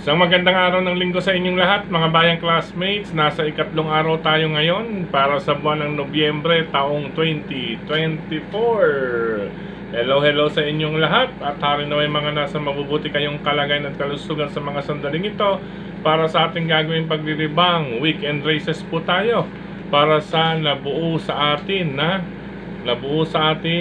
Isang magandang araw ng linggo sa inyong lahat, mga bayang classmates. Nasa ikatlong araw tayo ngayon para sa buwan ng Nobyembre taong 2024. Hello sa inyong lahat at hari na may mga nasa mabubuti kayong kalagayan at kalusugan sa mga sandaling ito para sa ating gagawing paglilibang. Weekend races po tayo para sa nabuo sa atin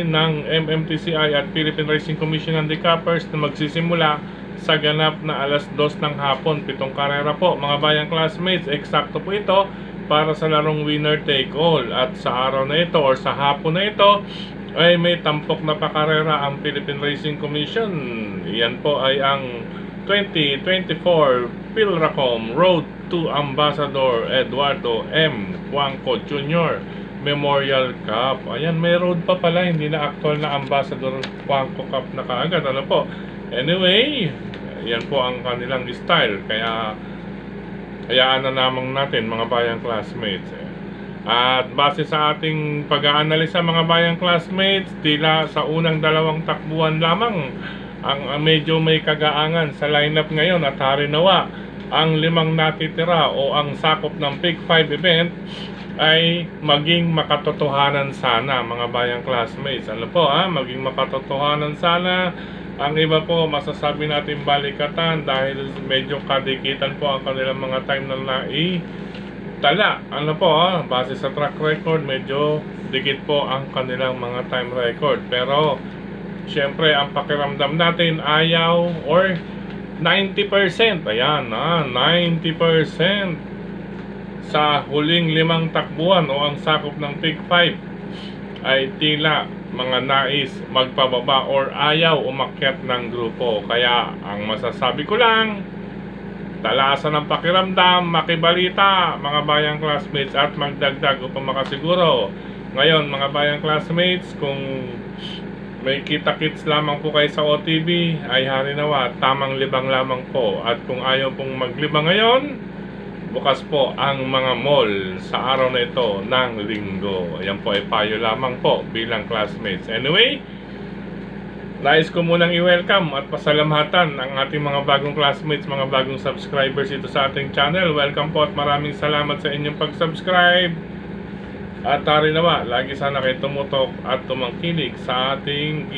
ng MMTCI at Philippine Racing Commission Handicappers na magsisimula sa ganap na alas 2 ng hapon. 7 karera po mga bayang classmates, eksakto po ito para sa larong winner take all. At sa araw na ito or sa hapon na ito ay may tampok na pakarera ang Philippine Racing Commission. Yan po ay ang 2024 Pilracom Road to Ambassador Eduardo M. Cuanco Jr. Memorial Cup. Ayan, may road pa pala, hindi na actual na Ambassador Cuanco Cup na kaagad. Ano po? Anyway, yan po ang kanilang style. Kaya hayaan na namang natin mga bayang classmates. At base sa ating pag-aanalisa mga bayang classmates, tila sa unang dalawang takbuhan lamang ang medyo may kagaangan sa lineup ngayon. At hari nawa ang 5 natitira o ang sakop ng Big 5 event ay maging makatotohanan sana mga bayang classmates. Ano po maging makatotohanan sana. Ang iba po masasabi natin balikatan dahil medyo kadikitan po ang kanilang mga time na naitala. Ano po base sa track record medyo dikit po ang kanilang mga time record. Pero syempre ang pakiramdam natin ayaw or 90%. Ayan 90% sa huling 5 takbuhan o ang sakop ng Big 5 ay tila mga nais magpababa or ayaw umakyat ng grupo. Kaya ang masasabi ko lang, talasan ng pakiramdam, makibalita mga bayang classmates at magdagdag upang makasiguro. Ngayon mga bayang classmates, kung may kita-kits lamang po kayo sa OTV ay hari nawa, tamang libang lamang po. At kung ayaw pong maglibang ngayon, bukas po ang mga mall sa araw na ito ng linggo. Ayan po ay payo lamang po bilang classmates. Anyway, nais ko munang i-welcome at pasalamatan ang ating mga bagong classmates, mga bagong subscribers ito sa ating channel. Welcome po at maraming salamat sa inyong pag-subscribe. At hari nawa, lagi sana kayo tumutok at tumangkilik sa ating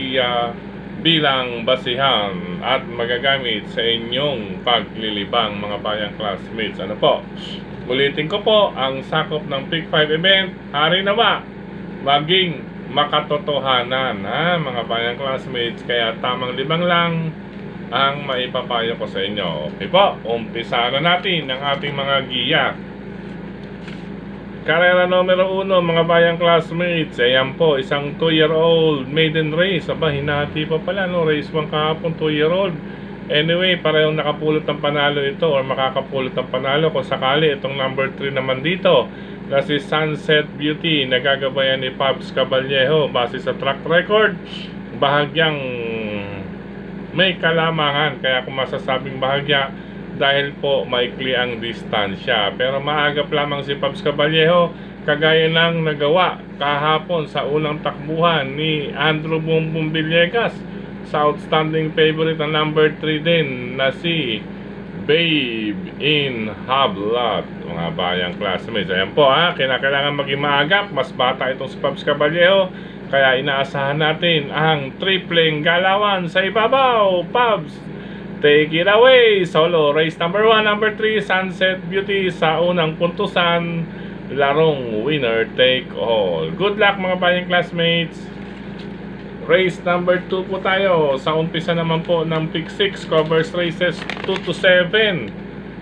bilang basihan at magagamit sa inyong paglilibang mga bayang classmates. Ano po? Ulitin ko po, ang sakop ng Big 5 event, hari nawa maging makatotohanan mga bayang classmates. Kaya tamang libang lang ang maipapayo ko sa inyo. Okay po, umpisa na natin ang ating mga giya. Karera numero 1 mga bayang classmates. Ayan po, isang 2-year-old maiden race. Aba, hinati pa pala race 1 kahapon, 2-year-old. Anyway, parehong nakapulot ng panalo ito or makakapulot ng panalo kung sakali. Itong number 3 naman dito na si Sunset Beauty, nagagabayan ni Pabs Caballejo. Base sa track record, bahagyang may kalamangan. Kaya kung masasabing bahagya, dahil po maikli ang distansya. Pero maagap lamang si Pabs Caballejo, kagaya ng nagawa kahapon sa unang takbuhan ni Andrew Bumbum Villegas sa outstanding favorite na number 3 din na si Babe in Hablat. Mga bayang classmates, ayan po kinakailangan maging maagap. Mas bata itong si Pabs Caballejo, kaya inaasahan natin ang tripleng galawan sa ibabaw. Pabs, take it away! Solo race number 1, number 3, Sunset Beauty sa unang puntusan, larong winner take all. Good luck mga bayang classmates. Race number 2 po tayo. Sa umpisa naman po ng Big 6, covers races 2 to 7.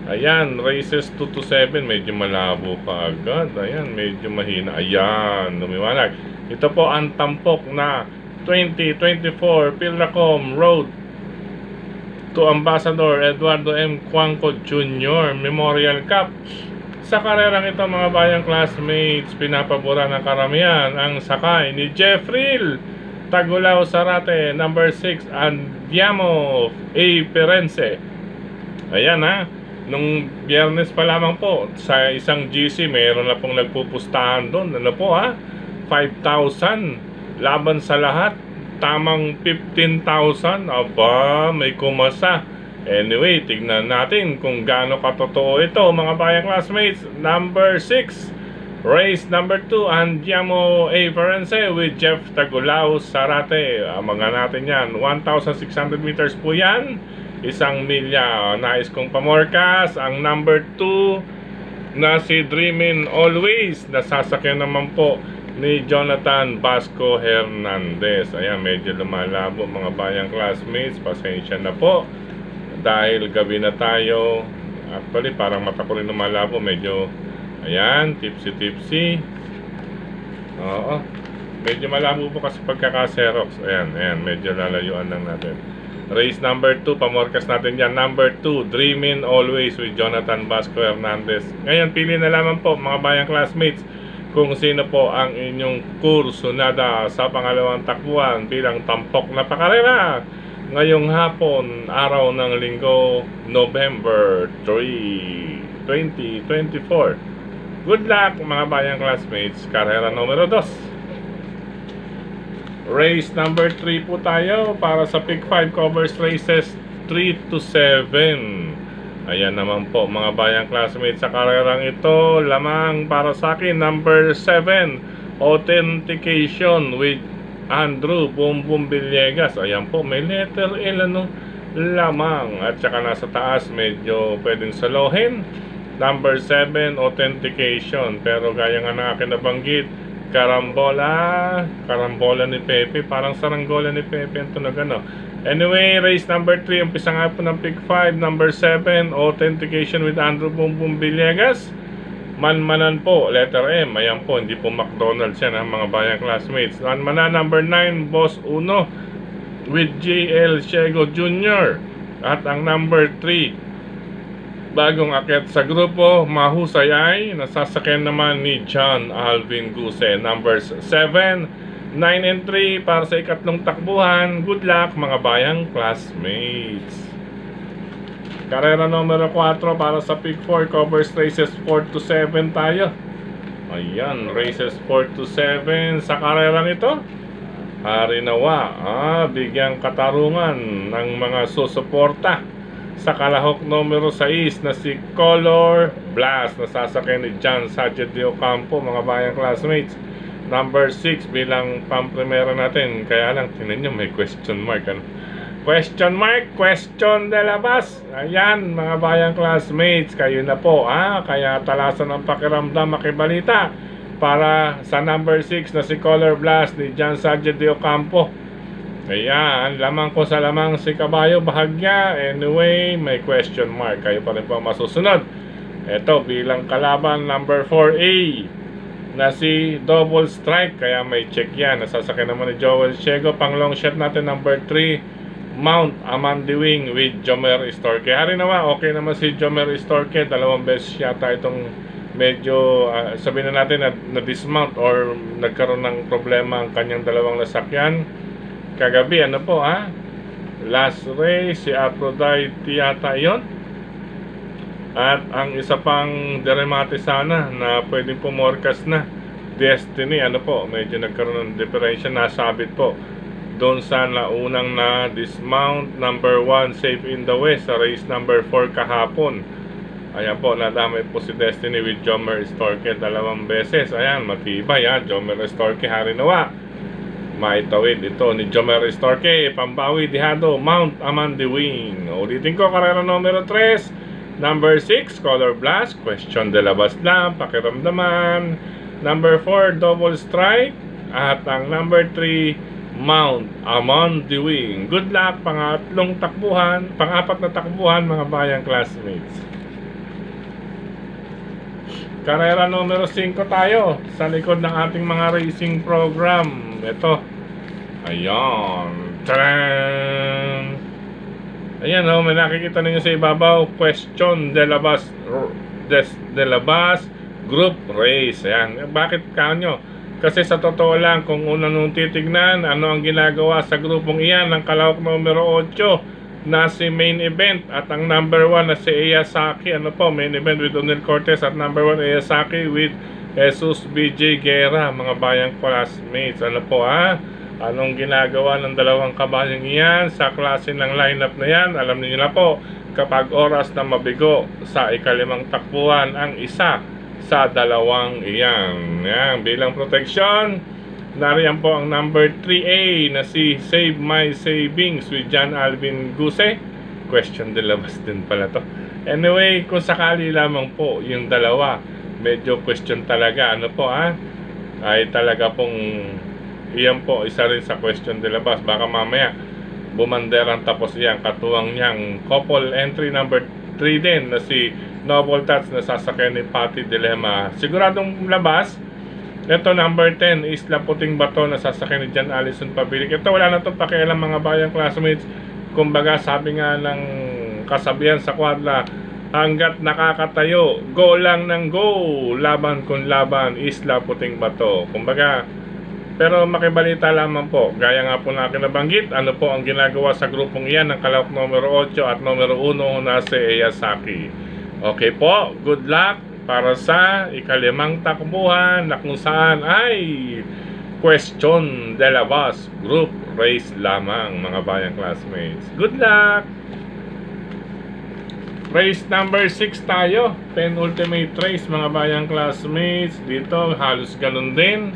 Ayan, races 2 to 7, medyo malabo pa agad. Ayan, medyo mahina. Ayan, lumiwanag. Ito po ang tampok na 2024 Pilracom Road to Ambassador Eduardo M. Cuanco Jr. Memorial Cup. Sa karerang ito mga bayang classmates, pinapabura ng karamihan ang sakay ni Jeffrey Tagulao Sarate, number 6, Andiamo A. Perense. Ayan nung biyernes pa lamang po sa isang GC, mayroon na pong nagpupustahan doon. Ano po 5,000 laban sa lahat. Tamang 15,000. Aba, may kumasa. Anyway, tignan natin kung gaano katotoo ito mga bayang classmates. Number 6, race number 2, Andiamo A. Ferense with Jeff Tagulao Sarate. Mga natin yan, 1,600 meters po yan, 1 milya. Nais kong pamorkas ang number 2 na si Dreamin' Always, nasasakyan naman po ni Jonathan Basco Hernandez. Ayan, medyo lumalabo mga bayang classmates, pasensya na po dahil gabi na tayo. Actually parang mata ko rin lumalabo, medyo ayan, tipsy. Oo, medyo malabo po kasi pagkaka-xerox. Ayan, medyo lalayuan lang natin. Race number 2, pamorkas natin yan. Number 2, Dreamin' Always with Jonathan Basco Hernandez. Ngayon, pili na lamang po mga bayang classmates kung sino po ang inyong kursunada sa pangalawang takbuhan bilang tampok na pakarera ngayong hapon, araw ng linggo, November 3, 2024. Good luck mga bayang classmates. Karera numero 2. Race number 3 po tayo para sa Pick 5 covers races 3 to 7. Ayan naman po mga bayang classmates, sa karerang ito lamang para sa akin number 7, Authentication with Andrew Bumbum Villegas. Ayan po, may letter L lamang. At saka nasa taas medyo pwedeng salohin, number 7, Authentication. Pero gaya nga na akin nabanggit, Karambola ni Pepe. Parang saranggola ni Pepe ang tunog ano. Anyway, race number 3, umpisa nga po ng Pick 5, number 7, Authentication with Andrew Bumbum Villegas. Manmanan po, letter M. Ayan po, hindi po McDonald's yan mga bayang classmates. Manmanan number 9, Boss Uno with JL Ciego Jr. At ang number 3, bagong akyat sa grupo, mahusay ay nasasakyan naman ni John Alvin Guse. Numbers 7, 9 and 3 para sa ikatlong takbuhan. Good luck mga bayang classmates. Karera numero 4 para sa Pick 4 covers races 4 to 7 tayo. Ayan, races 4 to 7 sa karerang ito. Harinawa, bigyang katarungan ng mga susuporta sa kalahok numero 6 na si Color Blast, nasasakyan ni John Sanchez de Ocampo mga bayang classmates. Number 6 bilang pamprimera natin. Kaya lang, tingnan nyo, may question mark question de labas. Ayan mga bayang classmates, kayo na po kaya talasan ng pakiramdam makibalita para sa number 6 na si Color Blast ni John Sanchez de Ocampo. Ayan, lamang ko sa lamang si Kabayo Bahagya. Anyway, may question mark, kayo pa rin po masusunod. Ito bilang kalaban number 4A na si Double Strike, kaya may check yan. Nasasakyan naman ni Joel Ciego. Pang long shot natin number 3, Mount Amandiwing with Jomer Estorque. Harinawa, okay naman si Jomer Estorque. 2 beses yata itong medyo sabihin na natin na dismount or nagkaroon ng problema ang kanyang dalawang nasakyan kagabi. Ano po last race si Aphrodite yata yon. At ang isa pang deremate sana na pwedeng pumorkas na, Destiny. Ano po, medyo nagkaroon ng diferensya, nasabit po doon sa naunang na dismount. Number 1, Safe in the West sa race number 4 kahapon. Ayan po, nadamay po si Destiny with Jomer Estorque 2 beses. Ayan, matibay Jomer Estorque. Harinawa, maitawid ito ni Jomer Estorque. Pambawi dihado, Mount Amandiwing. Ulitin ko, karera numero 3, number 6, Color Blast. Question de labas lang, pakiramdaman. Number 4, Double Strike. At ang number 3, Mount Amandiwing. Good luck pang-apat na takbuhan mga bayang classmates. Karera numero 5 tayo sa likod ng ating mga racing program. Ito, ayan, taran! Ayan may nakikita ninyo sa ibabaw, Question de labas Group Race. Ayan, bakit kanyo? Kasi sa totoo lang, kung una nung titignan, ano ang ginagawa sa grupong iyan ng kalahok numero 8 na si Main Event at ang number 1 na si Eyasaki. Ano po, Main Event with O'Neil Cortez at number 1 Eyasaki with Jesus BJ Guerra mga bayang classmates. Ano po Anong ginagawa ng dalawang kabayang iyan sa klase ng lineup na yan? Alam niyo na po, kapag oras na mabigo sa ikalimang takbuhan ang isa sa dalawang iyan. Yan, bilang protection, nariyan po ang number 3A na si Save My Savings with John Alvin Guse. Question de labas din pala to. Anyway, kung sakali lamang po yung dalawa, medyo question talaga. Ano po ay talaga pong iyan po, isa rin sa question de labas. Baka mamaya bumanderang tapos iyan. Katuwang niyang couple entry number 3 din na si Noble Touch na sasakyan ni Patty Dilemma. Siguradong labas. Ito number 10, Isla Puting Bato na sasakyan ni John Allison Pabilik. Ito wala na itong pakialam mga bayang classmates. Kumbaga sabi nga ng kasabihan sa kwadla, hanggat nakakatayo, go lang ng go, laban kung laban, Isla Puting Bato. Kumbaga, pero makibalita lamang po, gaya nga po na nabanggit, ano po ang ginagawa sa grupong iyan ng kalahok numero 8 at numero 1 na si Eyasaki. Okay po, good luck para sa ikalimang takbuhan na kung saan ay question de labas, group race lamang mga bayang classmates. Good luck! Race number 6 tayo, penultimate race mga bayang classmates. Dito halos ganun din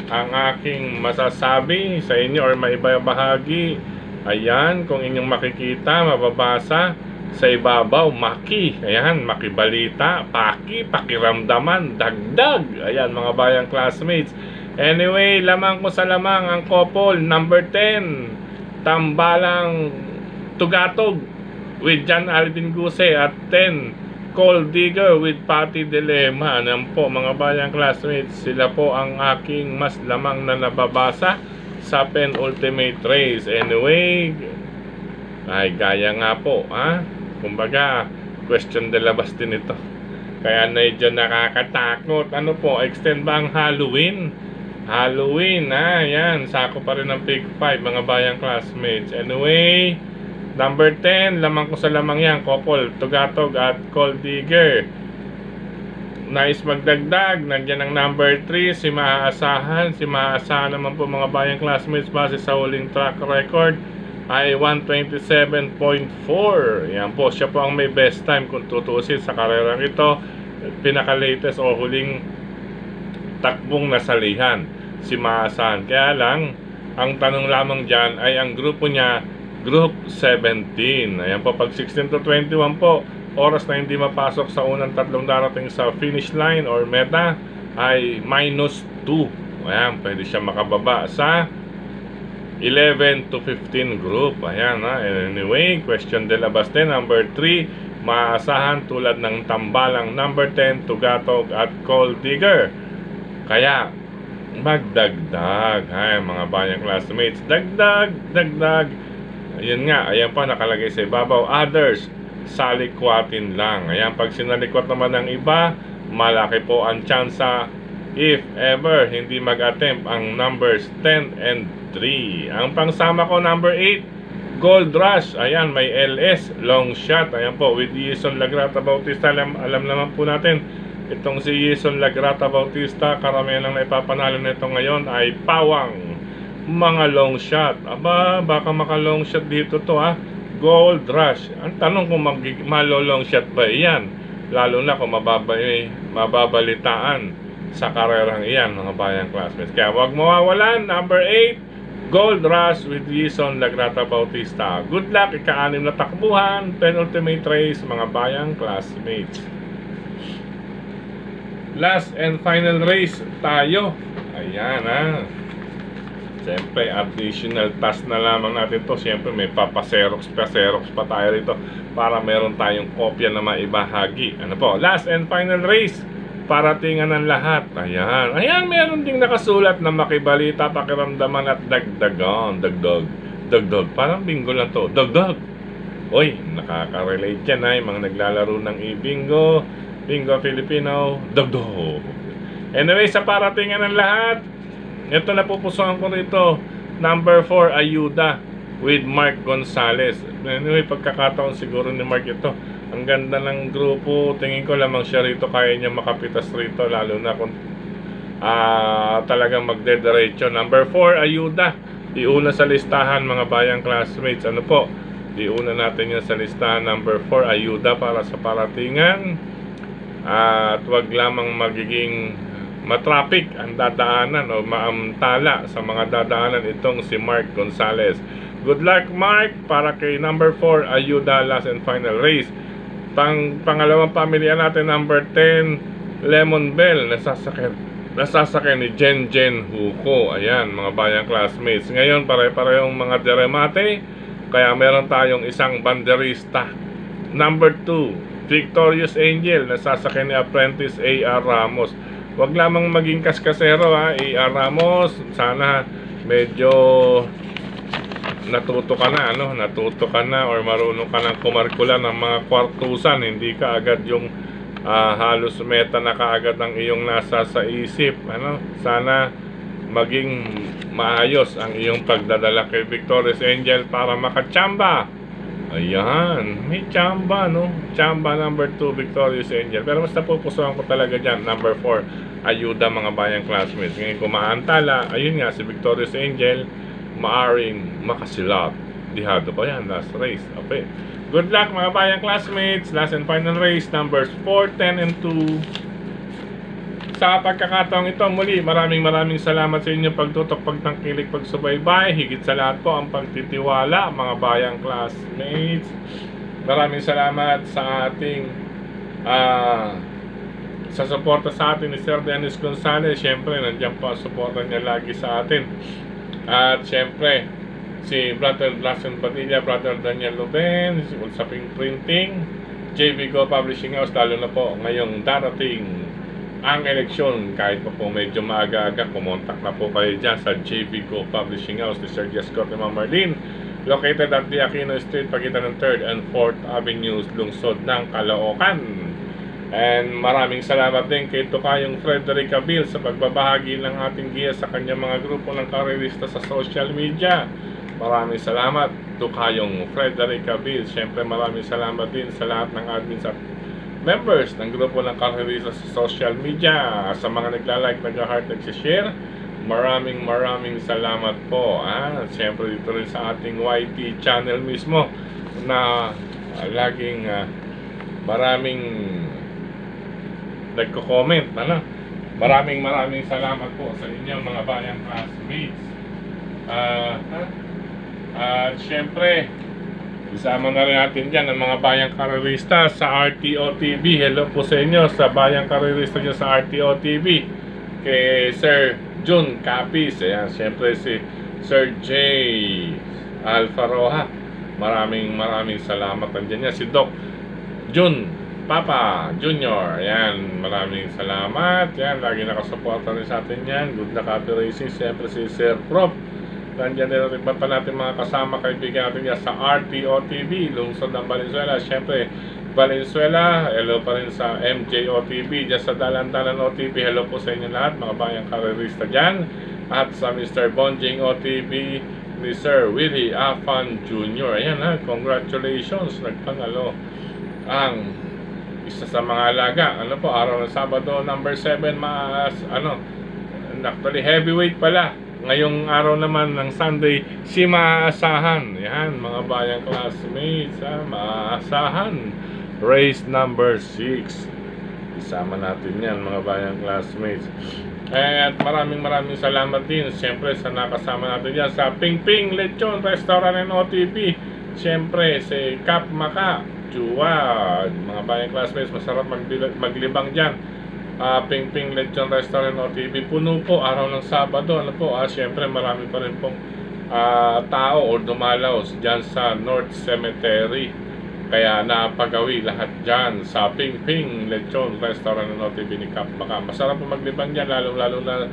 ang aking masasabi sa inyo or maibabahagi. Ayan, kung inyong makikita, mababasa sa ibabaw, maki. Ayan, makibalita, paki, pakiramdaman, dagdag. Ayan mga bayang classmates. Anyway, lamang ko sa lamang ang couple number 10, Tambalang Tugatog with John Alvin Guse at 10, Gold Digger with Patty Dilemma. Ayan po mga bayang classmates, sila po ang aking mas lamang na nababasa sa penultimate race. Anyway, ay gaya nga po kumbaga question de labas din ito, kaya medyo nakakatakot. Ano po, extend ba ang Halloween? Yan, sako pa rin ng Big 5 mga bayang classmates. Anyway, number 10, lamang ko sa lamang yan, couple Tugatog at Gold Digger. Nais magdagdag, nandiyan ang number 3, si Maaasahan. Si Maaasahan naman po mga bayang classmates, base sa huling track record ay 127.4. Yan po, siya po ang may best time kung tutusin sa karerang ito. Pinaka-latest o huling takbong nasalihan, si Maaasahan. Kaya lang, ang tanong lamang dyan ay ang grupo niya, Group 17. Ayan po, pag 16 to 21 po, oras na hindi mapasok sa unang tatlong darating sa finish line or meta ay -2. Ayan, pwede siya makababa sa 11 to 15 group. Ayan Anyway, question de labas din, number 3, Maaasahan tulad ng Tambalang number 10, Tugatog at Gold Digger. Kaya magdagdag mga bayang classmates, dagdag. Ayun nga, ayan pa nakalagay sa ibabaw, others, salikwatin lang. Ayan, pag sinalikwat naman ng iba, malaki po ang tsansa if ever hindi mag-attempt ang numbers 10 and 3. Ang pangsama ko number 8, Gold Rush. Ayan, may LS, long shot. Ayan po, with Jason Lagrata Bautista. Alam naman po natin, itong si Jason Lagrata Bautista, karamihan lang na ipapanalo nito ngayon ay pawang mga long shot. Aba, baka maka long shot dito to Gold Rush. Ang tanong kung malo-long shot ba iyan, lalo na kung mababalitaan sa karerang iyan mga bayang classmates. Kaya huwag mawawalan, number 8, Gold Rush with Jason Lagrata Bautista. Good luck, ika-6 na takbuhan, penultimate race mga bayang classmates. Last and final race tayo. Ayan Siyempre, additional task na lamang natin to. Siyempre, may papaserox pa tayo rito para meron tayong kopya na maibahagi. Ano po? Last and final race. Paratingan ng lahat. Ayan, meron ding nakasulat na makibalita, pakiramdaman at dagdagan. Dagdag. Parang bingo lang to. Dagdag. Oy, nakaka-relate yan mga naglalaro ng i-bingo. Bingo Filipino. Dagdag. Anyway, sa paratingan ng lahat, ito na pupusuan ko rito, number 4, Ayuda with Mark Gonzales. Anyway, pagkakataon siguro ni Mark ito. Ang ganda ng grupo, tingin ko lamang siya rito, kaya niya makapitas rito, lalo na kung talagang magdediretso. Number 4, Ayuda iuna sa listahan mga bayang classmates. Ano po? Iuna natin yan sa listahan. Number 4, ayuda para sa paratingan. At wag lamang magiging matraffic ang dadaanan o maamtala sa mga dadaanan itong si Mark Gonzales. Good luck, Mark, para kay number 4, ayuda, last and final race. Pangalawang pamilya natin, number 10, Lemon Bell, nasasakyan ni Jen Huko. Ayan, mga bayang classmates. Ngayon, pare-parehong mga deremate, kaya meron tayong isang banderista. Number 2, Victorious Angel, nasasakyan ni Apprentice A.R. Ramos. Wag lamang maging kaskasero, ha, A.R. Ramos. Sana medyo natuto ka na or marunong ka ng kumarkula ng mga kwartusan. Hindi ka agad yung halos meta na kaagad ang iyong nasa sa isip. Sana maging maayos ang iyong pagdadala kay Victorious Angel para makachamba. Ayan, may chamba, no? Chamba number 2, Victorious Angel. Pero mas napupusuhan ko talaga dyan, number 4, ayuda mga bayang classmates. Ngayon kumaantala, ayun nga, si Victorious Angel, maaring makasilat. Dihado pa yan, last race. Okay. Good luck mga bayang classmates. Last and final race, numbers 4, 10, and 2. Sa pagkakataong ito, muli, maraming salamat sa inyong pagtutok, pagtangkilik, pagsubaybay. Higit sa lahat po ang pagtitiwala, mga bayang classmates. Maraming salamat sa ating sa suporta sa atin ni Sir Dennis Gonzales. Siyempre, nandiyan po ang suporta niya lagi sa atin. At siyempre, si Brother Blaston Padilla, Brother Daniel Luben, si Ulsaping Printing, JV Go Publishing House, lalo na po ngayong darating ang eleksyon. Kahit po medyo maaga-aga, kumontak na po kayo dyan sa JV Go Publishing House ni Sir Jescott and Ma'am Marlene, located at the Aquino Street, pagitan ng 3rd and 4th Avenues, lungsod ng Caloocan. And maraming salamat din kay Tukayong Frederick Abil sa pagbabahagi ng ating giya sa kanyang mga grupo ng karerista sa social media. Maraming salamat, Tukayong Frederick Abil. Siyempre maraming salamat din sa lahat ng admins at members ng grupo ng karerista sa social media. Sa mga nagla-like, nag-heart, nag-share, maraming salamat po. Siyempre dito rin sa ating YT channel mismo na laging maraming nagko-comment. Maraming salamat po sa inyong mga bayang classmates. At siyempre, isama na rin natin dyan ang mga bayang karerista sa RTO TV. Hello po sa inyo sa bayang karerista dyan sa RTO TV. Kay Sir Jun Capis. Ayan, siyempre si Sir J. Alfaroha. Maraming salamat. Andyan niya si Doc Jun Papa Junior. Ayan, maraming salamat. Ayan, lagi nakasuporta rin sa atin yan. Good na copy racing. Siyempre si Sir Prof. Nandiyan din natin pa natin mga kasama, kaibigan natin yan sa RTO TV, lungsod ng Valenzuela. Siyempre, Valenzuela, hello pa rin sa MJO TV, dyan sa Dalandalan OTV. Hello po sa inyo lahat, mga bayang karerista dyan. At sa Mr. Bonjing OTV ni Sir Willie Afan Jr. Ayan congratulations, nagpanalo ang isa sa mga alaga. Araw ng Sabado, number 7, actually heavyweight pala. Ngayong araw naman ng Sunday, si maaasahan. Yan, mga bayang classmates, maaasahan. Race number 6. Isama natin yan, mga bayang classmates. At maraming salamat din, siyempre, sa nakasama natin yan sa Ping Ping Lechon Restaurant and OTP. Siyempre, si Cap Maka, Juwa. Mga bayang classmates, masarap maglibang dyan. Ping Ping Lechon Restaurant OTV, puno po araw ng Sabado. Siyempre marami pa rin pong tao o dumalaw dyan sa North Cemetery, kaya napagawi lahat dyan sa Ping Ping Lechon Restaurant OTV ni Cap Baka. Masarap po maglibang dyan, lalo na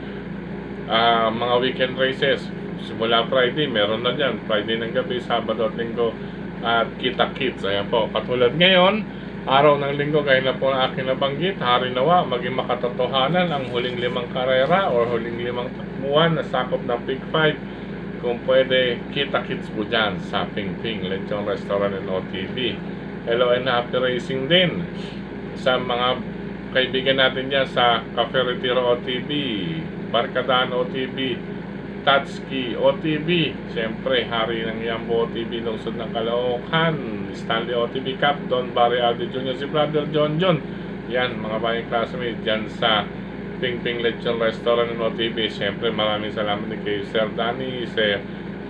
mga weekend races. Simula Friday, meron na dyan, Friday ng gabi, Sabado at Linggo, at kita-kits. Ayan po, katulad ngayon, araw ng Linggo, gaya na po na aking nabanggit, hari nawa, maging makatotohanan ang huling 5 karera o huling 5 takbuhan na sakop ng Big 5. Kung pwede, kita-kits po dyan sa Ping Ping Lechon Restaurant and OTV. Hello and happy racing din sa mga kaibigan natin dyan sa Cafe Retiro OTV, Barkadaan OTV, Tatsuki OTV, siyempre hari ng Yambo OTV lungsod ng Caloocan, Stanley OTV Cup, Don Barry Aldo Jr., si Brother John John. Yan mga bayang classmates dyan sa Ping Lechon Restaurant ng OTV. Siyempre maraming salamat din kay Sir Danny, Sir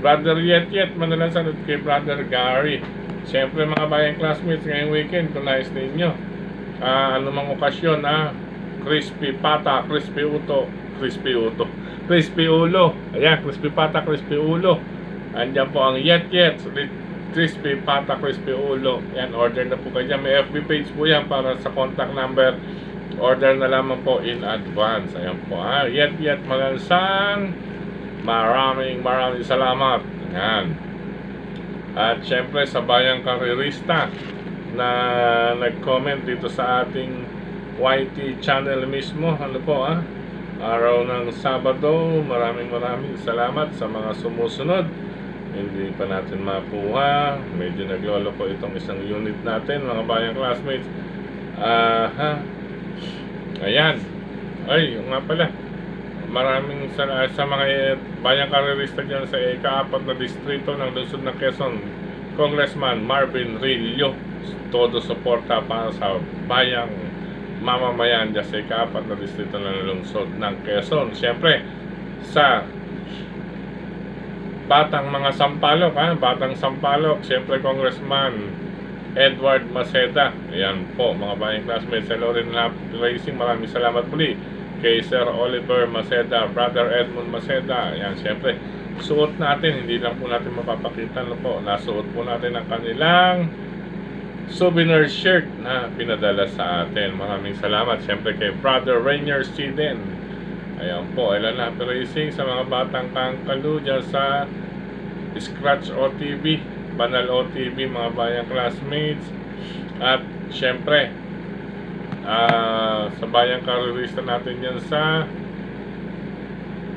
Brother Yet madalang salud kay Brother Gary. Siyempre mga bayang classmates, ngayong weekend kung nais ninyo anumang okasyon, crispy pata, crispy ulo, ayan, crispy pata, crispy ulo, andyan po ang Yet crispy pata, crispy ulo. Yan, order na po kayo dyan. May FB page po yan para sa contact number, order na lamang po in advance. Ayan po, Yet Malansan, maraming salamat. Ayan. At syempre sa bayang karirista na nag-comment dito sa ating YT channel mismo, ano po, araw ng Sabado, maraming salamat sa mga sumusunod. Hindi pa natin makuha, medyo naglolo po itong isang unit natin mga bayang classmates. Ayan, ay yung nga pala, maraming sa mga bayang karirista dyan sa ika-4 na distrito ng lungsod ng Quezon, Congressman Marvin Rillo, todo suporta para sa bayang mamamayan dyan sa ika-4 na distrito ng lungsod ng Quezon. Siyempre sa Batang Sampaloc, siyempre Congressman Edward Maceda. Ayan po mga bayang classmates, sa Loren Racing, maraming salamat muli kay Sir Oliver Maceda, Brother Edmund Maceda. Ayan, siyempre suot natin, hindi lang po natin mapapakita po, nasuot po natin ang kanilang souvenir shirt na pinadala sa atin. Maraming salamat siyempre kay Brother Rainier Siden. Ayan po, Elan Happy Racing, sa mga batang kangkalu dyan sa Scratch OTV, Banal OTV, mga bayang classmates. At siyempre sa bayang karirista natin yan sa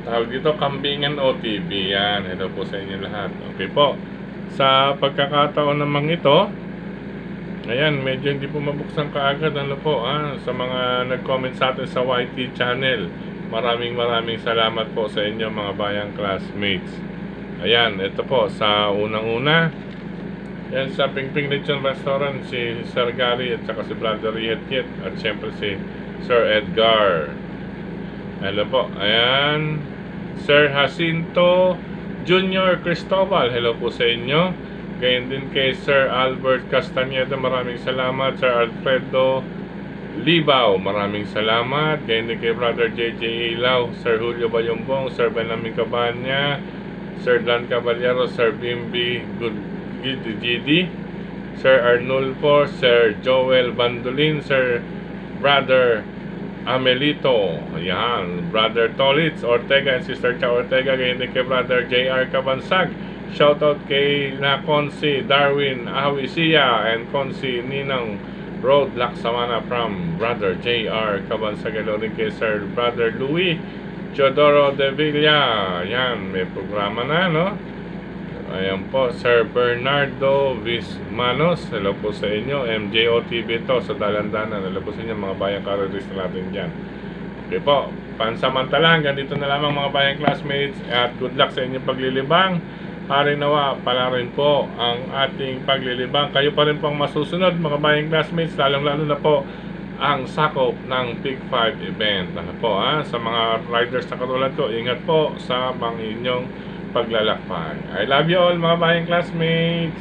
tawag dito, Kambingan OTV. Yan, hello po sa inyo lahat. Okay po, sa pagkakataon namang ito, ayan, medyo hindi po mabuksan kaagad, ano po, sa mga nag-comment sa atin sa YT channel, maraming salamat po sa inyo mga bayang classmates. Ayan, ito po, sa unang-una, yan sa Ping Lechon Restaurant, si Sir Gary at saka si Brother Yet, at syempre si Sir Edgar. Hello po, ayan, Sir Jacinto Junior Cristobal, hello po sa inyo. Gayon din kay Sir Albert Castañeda, maraming salamat. Sir Alfredo Libaw, maraming salamat. Gayon din kay Brother JJ Ilaw, Sir Julio Bayombong, Sir Benjamin Cabanya, Sir Dan Caballero, Sir Bimbi GD, Sir Arnulfo, Sir Joel Bandolin, Sir Brother Amelito, ayan, Brother Tolitz Ortega and Sister Cha Ortega. Gayon din kay Brother JR Cabansag. Shoutout kay na Consi Darwin Ahawisia and Consi Ninang Road Laksamana from Brother JR Cabansag. Hello din kay Sir Brother Louis Teodoro de Villa. Ayan, may programa na, no? Ayan po, Sir Bernardo Vismanos, hello po sa inyo. MJOTV to sa Dalandanan, hello po sa inyo mga bayang karirista natin dyan. Okay po, pansamantala hanggang dito na lamang mga bayang classmates, at good luck sa inyong paglilibang. Hari nawa pala rin po ang ating paglilibang. Kayo pa rin pong masusunod mga bayang classmates, lalong-lalo na po ang sakop ng Big 5 event. Ano po, sa mga riders na katulad ko, ingat po sa mga inyong paglalakbay. I love you all mga bayang classmates.